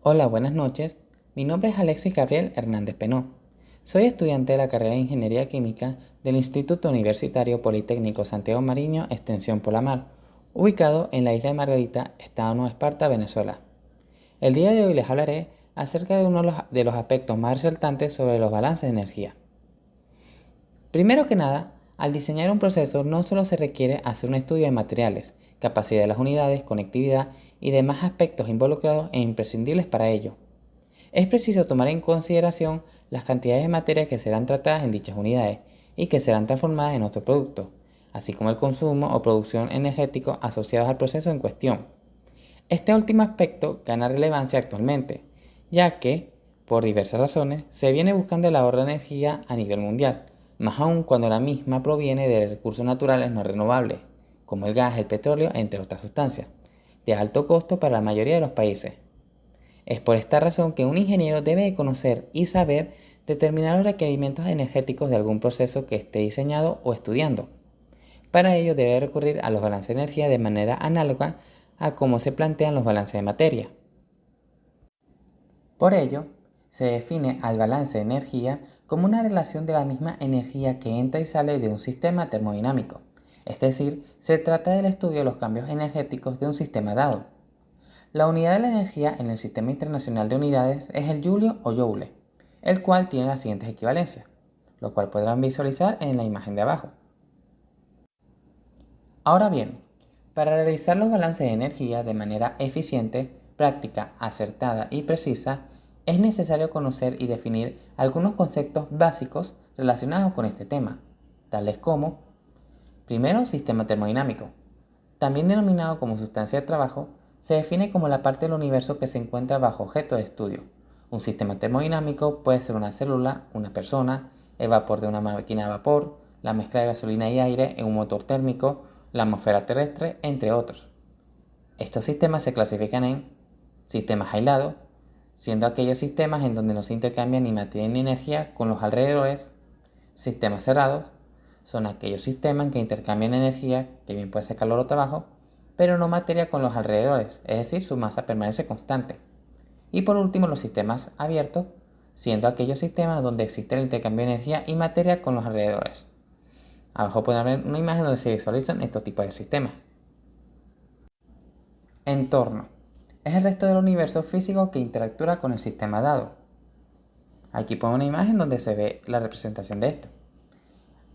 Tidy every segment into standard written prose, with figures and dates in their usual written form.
Hola, buenas noches. Mi nombre es Alexis Gabriel Hernández Penó. Soy estudiante de la carrera de Ingeniería Química del Instituto Universitario Politécnico Santiago Mariño, Extensión Polamar, ubicado en la isla de Margarita, Estado Nueva Esparta, Venezuela. El día de hoy les hablaré acerca de uno de los aspectos más resaltantes sobre los balances de energía. Primero que nada, al diseñar un proceso no solo se requiere hacer un estudio de materiales, capacidad de las unidades, conectividad y demás aspectos involucrados e imprescindibles para ello. Es preciso tomar en consideración las cantidades de materia que serán tratadas en dichas unidades y que serán transformadas en otro producto, así como el consumo o producción energético asociados al proceso en cuestión. Este último aspecto gana relevancia actualmente, ya que, por diversas razones, se viene buscando el ahorro de energía a nivel mundial, más aún cuando la misma proviene de recursos naturales no renovables, como el gas, el petróleo, entre otras sustancias, de alto costo para la mayoría de los países. Es por esta razón que un ingeniero debe conocer y saber determinar los requerimientos energéticos de algún proceso que esté diseñado o estudiando. Para ello debe recurrir a los balances de energía de manera análoga a cómo se plantean los balances de materia. Por ello, se define al balance de energía como una relación de la misma energía que entra y sale de un sistema termodinámico. Es decir, se trata del estudio de los cambios energéticos de un sistema dado. La unidad de la energía en el Sistema Internacional de Unidades es el Joule o Joule, el cual tiene las siguientes equivalencias, lo cual podrán visualizar en la imagen de abajo. Ahora bien, para realizar los balances de energía de manera eficiente, práctica, acertada y precisa, es necesario conocer y definir algunos conceptos básicos relacionados con este tema, tales como, primero, sistema termodinámico. También denominado como sustancia de trabajo, se define como la parte del universo que se encuentra bajo objeto de estudio. Un sistema termodinámico puede ser una célula, una persona, el vapor de una máquina a vapor, la mezcla de gasolina y aire en un motor térmico, la atmósfera terrestre, entre otros. Estos sistemas se clasifican en sistemas aislados, siendo aquellos sistemas en donde no se intercambia ni materia ni energía con los alrededores. Sistemas cerrados son aquellos sistemas que intercambian energía, que bien puede ser calor o trabajo, pero no materia con los alrededores, es decir, su masa permanece constante. Y por último, los sistemas abiertos, siendo aquellos sistemas donde existe el intercambio de energía y materia con los alrededores. Abajo pueden ver una imagen donde se visualizan estos tipos de sistemas. Entorno. Es el resto del universo físico que interactúa con el sistema dado. Aquí pongo una imagen donde se ve la representación de esto.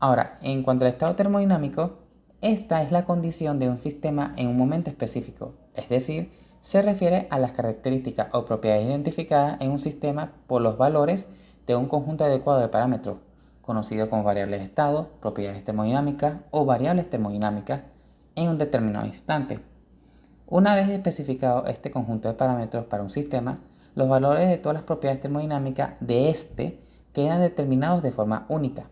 Ahora, en cuanto al estado termodinámico, esta es la condición de un sistema en un momento específico, es decir, se refiere a las características o propiedades identificadas en un sistema por los valores de un conjunto adecuado de parámetros, conocidos como variables de estado, propiedades termodinámicas o variables termodinámicas, en un determinado instante. Una vez especificado este conjunto de parámetros para un sistema, los valores de todas las propiedades termodinámicas de este quedan determinados de forma única.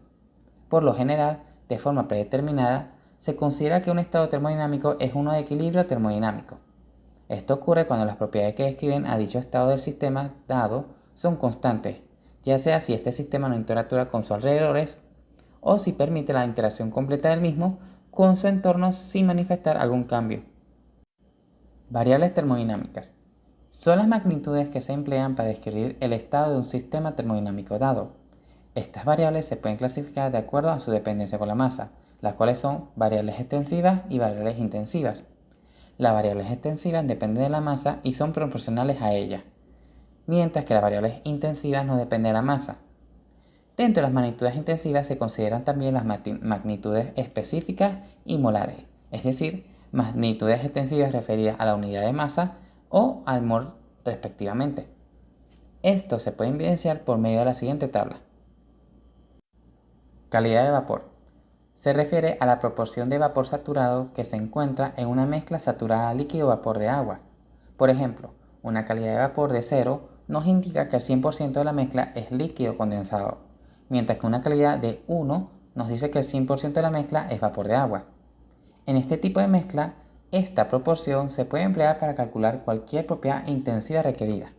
Por lo general, de forma predeterminada, se considera que un estado termodinámico es uno de equilibrio termodinámico. Esto ocurre cuando las propiedades que describen a dicho estado del sistema dado son constantes, ya sea si este sistema no interactúa con sus alrededores o si permite la interacción completa del mismo con su entorno sin manifestar algún cambio. Variables termodinámicas. Son las magnitudes que se emplean para describir el estado de un sistema termodinámico dado. Estas variables se pueden clasificar de acuerdo a su dependencia con la masa, las cuales son variables extensivas y variables intensivas. Las variables extensivas dependen de la masa y son proporcionales a ella, mientras que las variables intensivas no dependen de la masa. Dentro de las magnitudes intensivas se consideran también las magnitudes específicas y molares, es decir, magnitudes extensivas referidas a la unidad de masa o al mol respectivamente. Esto se puede evidenciar por medio de la siguiente tabla. Calidad de vapor. Se refiere a la proporción de vapor saturado que se encuentra en una mezcla saturada líquido-vapor de agua. Por ejemplo, una calidad de vapor de 0 nos indica que el 100% de la mezcla es líquido condensado, mientras que una calidad de 1 nos dice que el 100% de la mezcla es vapor de agua. En este tipo de mezcla, esta proporción se puede emplear para calcular cualquier propiedad intensiva requerida.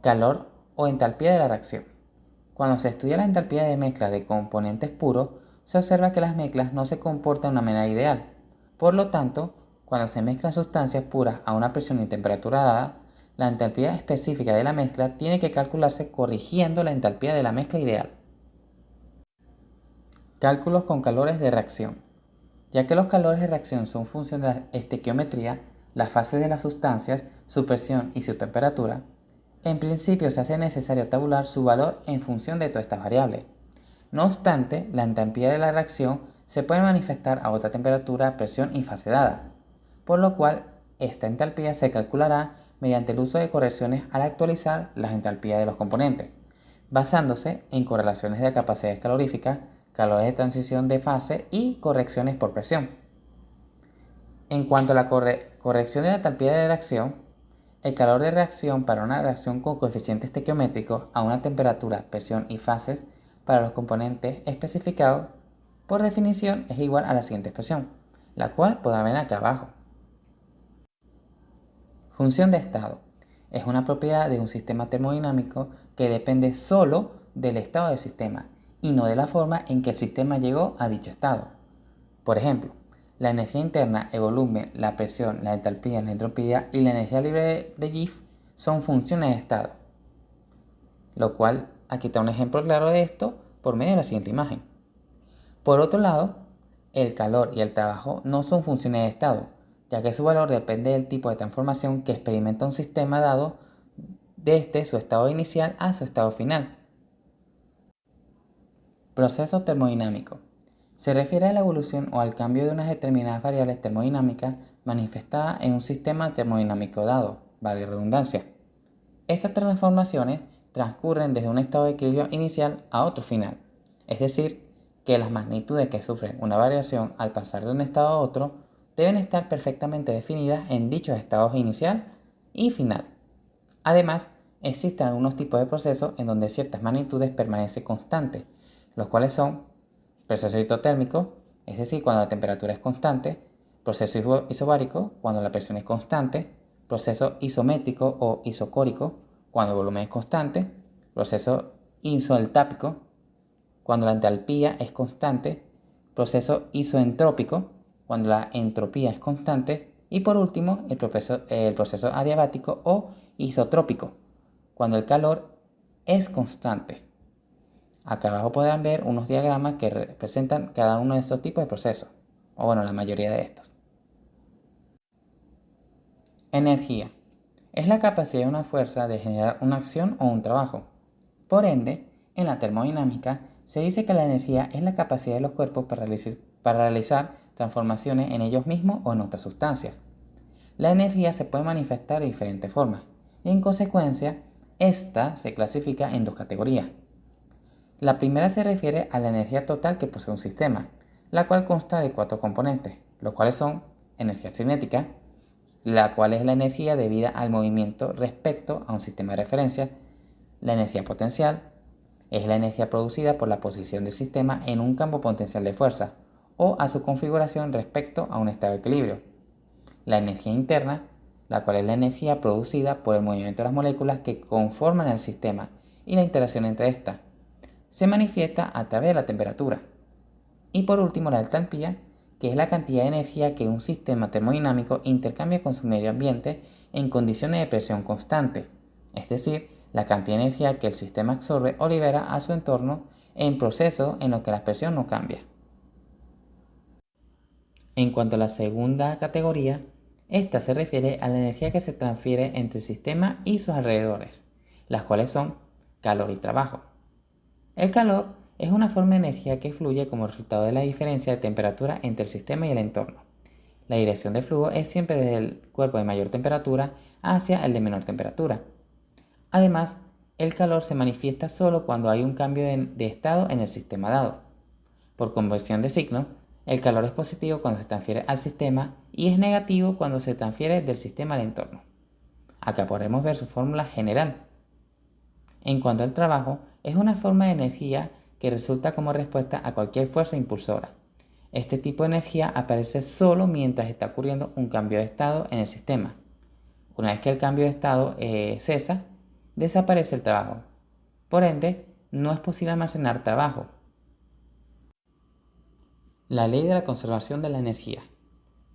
Calor o entalpía de la reacción. Cuando se estudia la entalpía de mezcla de componentes puros, se observa que las mezclas no se comportan de una manera ideal. Por lo tanto, cuando se mezclan sustancias puras a una presión y temperatura dada, la entalpía específica de la mezcla tiene que calcularse corrigiendo la entalpía de la mezcla ideal. Cálculos con calores de reacción. Ya que los calores de reacción son función de la estequiometría, las fases de las sustancias, su presión y su temperatura, en principio se hace necesario tabular su valor en función de todas estas variables. No obstante, la entalpía de la reacción se puede manifestar a otra temperatura, presión y fase dada, por lo cual esta entalpía se calculará mediante el uso de correcciones al actualizar las entalpías de los componentes, basándose en correlaciones de capacidades caloríficas, calores de transición de fase y correcciones por presión. En cuanto a la corrección de la entalpía de reacción, el calor de reacción para una reacción con coeficientes estequiométricos a una temperatura, presión y fases para los componentes especificados, por definición es igual a la siguiente expresión, la cual podrán ver acá abajo. Función de estado. Es una propiedad de un sistema termodinámico que depende solo del estado del sistema y no de la forma en que el sistema llegó a dicho estado. Por ejemplo, la energía interna, el volumen, la presión, la entalpía, la entropía y la energía libre de Gibbs son funciones de estado. Lo cual, aquí está un ejemplo claro de esto por medio de la siguiente imagen. Por otro lado, el calor y el trabajo no son funciones de estado, ya que su valor depende del tipo de transformación que experimenta un sistema dado desde su estado inicial a su estado final. Proceso termodinámico. Se refiere a la evolución o al cambio de unas determinadas variables termodinámicas manifestadas en un sistema termodinámico dado, valga la redundancia. Estas transformaciones transcurren desde un estado de equilibrio inicial a otro final, es decir, que las magnitudes que sufren una variación al pasar de un estado a otro deben estar perfectamente definidas en dichos estados inicial y final. Además, existen algunos tipos de procesos en donde ciertas magnitudes permanecen constantes, los cuales son proceso isotérmico, es decir, cuando la temperatura es constante, proceso isobárico, cuando la presión es constante, proceso isométrico o isocórico, cuando el volumen es constante, proceso isoentalpíco, cuando la entalpía es constante, proceso isoentrópico, cuando la entropía es constante, y por último, el proceso adiabático o isotrópico, cuando el calor es constante. Acá abajo podrán ver unos diagramas que representan cada uno de estos tipos de procesos, o bueno, la mayoría de estos. Energía. Es la capacidad de una fuerza de generar una acción o un trabajo. Por ende, en la termodinámica se dice que la energía es la capacidad de los cuerpos para realizar transformaciones en ellos mismos o en otras sustancias. La energía se puede manifestar de diferentes formas y en consecuencia, esta se clasifica en dos categorías. La primera se refiere a la energía total que posee un sistema, la cual consta de cuatro componentes, los cuales son energía cinética, la cual es la energía debida al movimiento respecto a un sistema de referencia, la energía potencial, es la energía producida por la posición del sistema en un campo potencial de fuerza o a su configuración respecto a un estado de equilibrio, la energía interna, la cual es la energía producida por el movimiento de las moléculas que conforman el sistema y la interacción entre estas. Se manifiesta a través de la temperatura. Y por último, la entalpía, que es la cantidad de energía que un sistema termodinámico intercambia con su medio ambiente en condiciones de presión constante, es decir, la cantidad de energía que el sistema absorbe o libera a su entorno en procesos en los que la presión no cambia. En cuanto a la segunda categoría, esta se refiere a la energía que se transfiere entre el sistema y sus alrededores, las cuales son calor y trabajo. El calor es una forma de energía que fluye como resultado de la diferencia de temperatura entre el sistema y el entorno. La dirección de flujo es siempre desde el cuerpo de mayor temperatura hacia el de menor temperatura. Además, el calor se manifiesta solo cuando hay un cambio de estado en el sistema dado. Por convención de signo, el calor es positivo cuando se transfiere al sistema y es negativo cuando se transfiere del sistema al entorno. Acá podremos ver su fórmula general. En cuanto al trabajo, es una forma de energía que resulta como respuesta a cualquier fuerza impulsora. Este tipo de energía aparece solo mientras está ocurriendo un cambio de estado en el sistema. Una vez que el cambio de estado cesa, desaparece el trabajo. Por ende, no es posible almacenar trabajo. La ley de la conservación de la energía.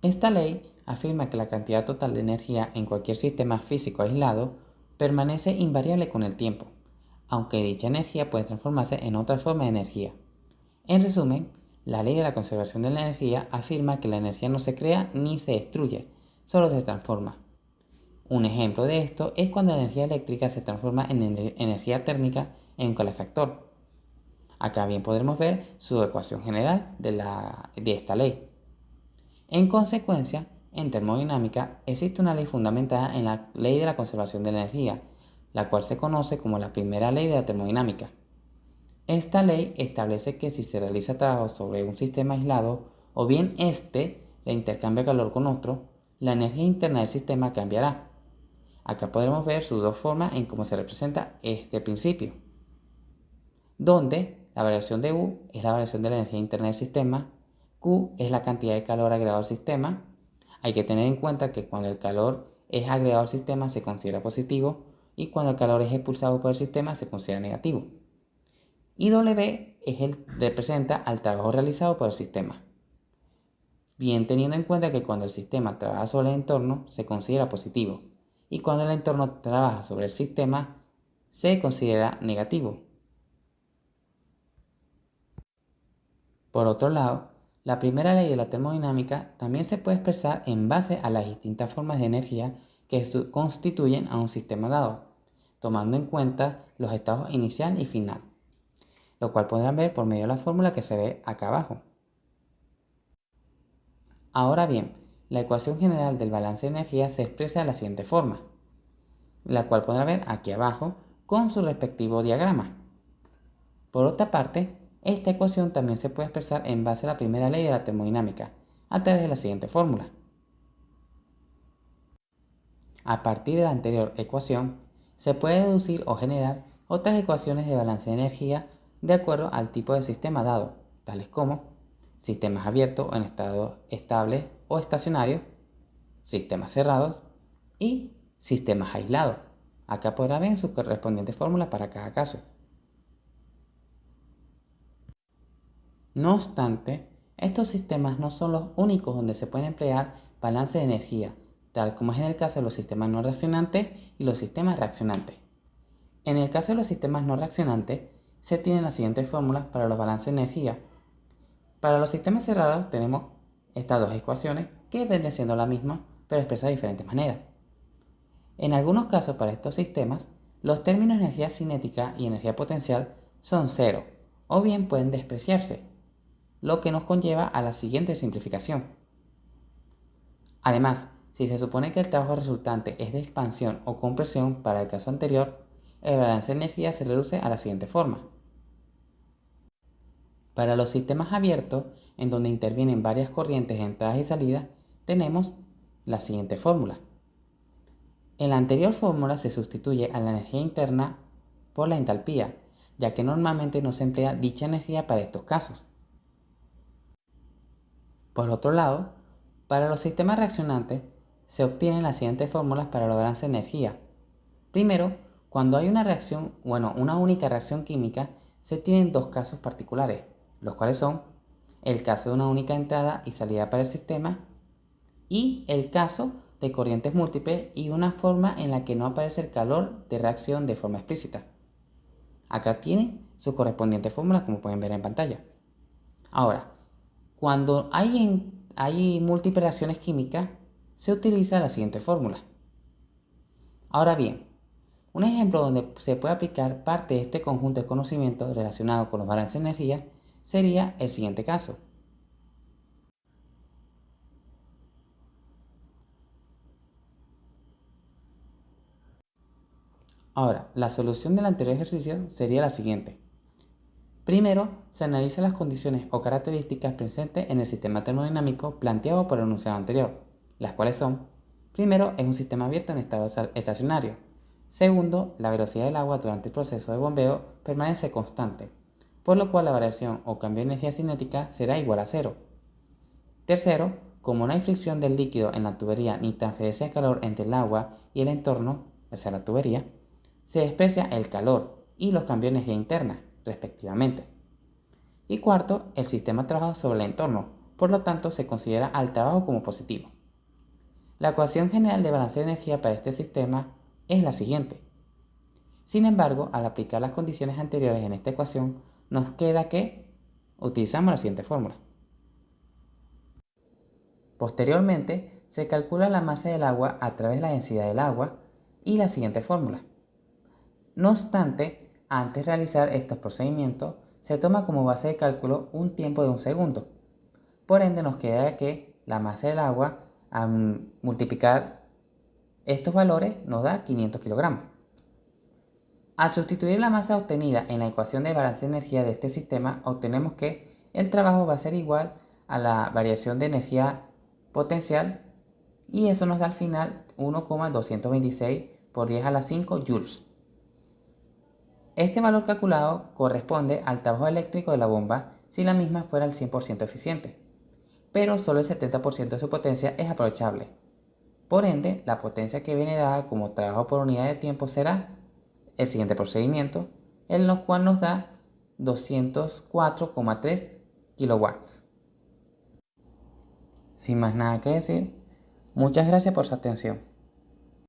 Esta ley afirma que la cantidad total de energía en cualquier sistema físico aislado permanece invariable con el tiempo, aunque dicha energía puede transformarse en otra forma de energía. En resumen, la ley de la conservación de la energía afirma que la energía no se crea ni se destruye, solo se transforma. Un ejemplo de esto es cuando la energía eléctrica se transforma en energía térmica en un calefactor. Acá bien podremos ver su ecuación general de esta ley. En consecuencia, en termodinámica existe una ley fundamentada en la ley de la conservación de la energía, la cual se conoce como la primera ley de la termodinámica. Esta ley establece que si se realiza trabajo sobre un sistema aislado, o bien éste le intercambia calor con otro, la energía interna del sistema cambiará. Acá podremos ver sus dos formas en cómo se representa este principio, donde la variación de U es la variación de la energía interna del sistema, Q es la cantidad de calor agregado al sistema. Hay que tener en cuenta que cuando el calor es agregado al sistema se considera positivo y cuando el calor es expulsado por el sistema se considera negativo. Y W representa al trabajo realizado por el sistema. Bien teniendo en cuenta que cuando el sistema trabaja sobre el entorno se considera positivo y cuando el entorno trabaja sobre el sistema se considera negativo. Por otro lado, la primera ley de la termodinámica también se puede expresar en base a las distintas formas de energía que constituyen a un sistema dado, tomando en cuenta los estados inicial y final, lo cual podrán ver por medio de la fórmula que se ve acá abajo. Ahora bien, la ecuación general del balance de energía se expresa de la siguiente forma, la cual podrán ver aquí abajo con su respectivo diagrama. Por otra parte, esta ecuación también se puede expresar en base a la primera ley de la termodinámica, a través de la siguiente fórmula. A partir de la anterior ecuación, se puede deducir o generar otras ecuaciones de balance de energía de acuerdo al tipo de sistema dado, tales como sistemas abiertos o en estado estable o estacionario, sistemas cerrados y sistemas aislados. Acá podrá ver su correspondiente fórmula para cada caso. No obstante, estos sistemas no son los únicos donde se pueden emplear balance de energía, tal como es en el caso de los sistemas no reaccionantes y los sistemas reaccionantes. En el caso de los sistemas no reaccionantes, se tienen las siguientes fórmulas para los balances de energía. Para los sistemas cerrados tenemos estas dos ecuaciones que vienen siendo la misma, pero expresadas de diferentes maneras. En algunos casos para estos sistemas, los términos energía cinética y energía potencial son cero, o bien pueden despreciarse, lo que nos conlleva a la siguiente simplificación. Además, si se supone que el trabajo resultante es de expansión o compresión para el caso anterior, el balance de energía se reduce a la siguiente forma. Para los sistemas abiertos, en donde intervienen varias corrientes de entradas y salidas, tenemos la siguiente fórmula. En la anterior fórmula se sustituye a la energía interna por la entalpía, ya que normalmente no se emplea dicha energía para estos casos. Por otro lado, para los sistemas reaccionantes se obtienen las siguientes fórmulas para el balance de energía. Primero, cuando hay una única reacción química, se tienen dos casos particulares, los cuales son el caso de una única entrada y salida para el sistema y el caso de corrientes múltiples y una forma en la que no aparece el calor de reacción de forma explícita. Acá tienen sus correspondientes fórmulas como pueden ver en pantalla. Ahora, cuando hay múltiples reacciones químicas, se utiliza la siguiente fórmula. Ahora bien, un ejemplo donde se puede aplicar parte de este conjunto de conocimientos relacionados con los balances de energía sería el siguiente caso. Ahora, la solución del anterior ejercicio sería la siguiente. Primero, se analizan las condiciones o características presentes en el sistema termodinámico planteado por el enunciado anterior, las cuales son: primero, es un sistema abierto en estado estacionario. Segundo, la velocidad del agua durante el proceso de bombeo permanece constante, por lo cual la variación o cambio de energía cinética será igual a cero. Tercero, como no hay fricción del líquido en la tubería ni transferencia de calor entre el agua y el entorno, o sea la tubería, se desprecia el calor y los cambios de energía interna, respectivamente. Y cuarto, el sistema trabaja sobre el entorno, por lo tanto se considera al trabajo como positivo. La ecuación general de balance de energía para este sistema es la siguiente. Sin embargo, al aplicar las condiciones anteriores en esta ecuación, nos queda que utilizamos la siguiente fórmula. Posteriormente, se calcula la masa del agua a través de la densidad del agua y la siguiente fórmula. No obstante, antes de realizar estos procedimientos, se toma como base de cálculo un tiempo de 1 segundo. Por ende, nos queda que la masa del agua, al multiplicar estos valores, nos da 500 kilogramos. Al sustituir la masa obtenida en la ecuación de balance de energía de este sistema, obtenemos que el trabajo va a ser igual a la variación de energía potencial y eso nos da al final 1,226 por 10 a la 5 joules. Este valor calculado corresponde al trabajo eléctrico de la bomba si la misma fuera al 100% eficiente, pero solo el 70% de su potencia es aprovechable. Por ende, la potencia que viene dada como trabajo por unidad de tiempo será el siguiente procedimiento, en lo cual nos da 204,3 kilowatts. Sin más nada que decir, muchas gracias por su atención.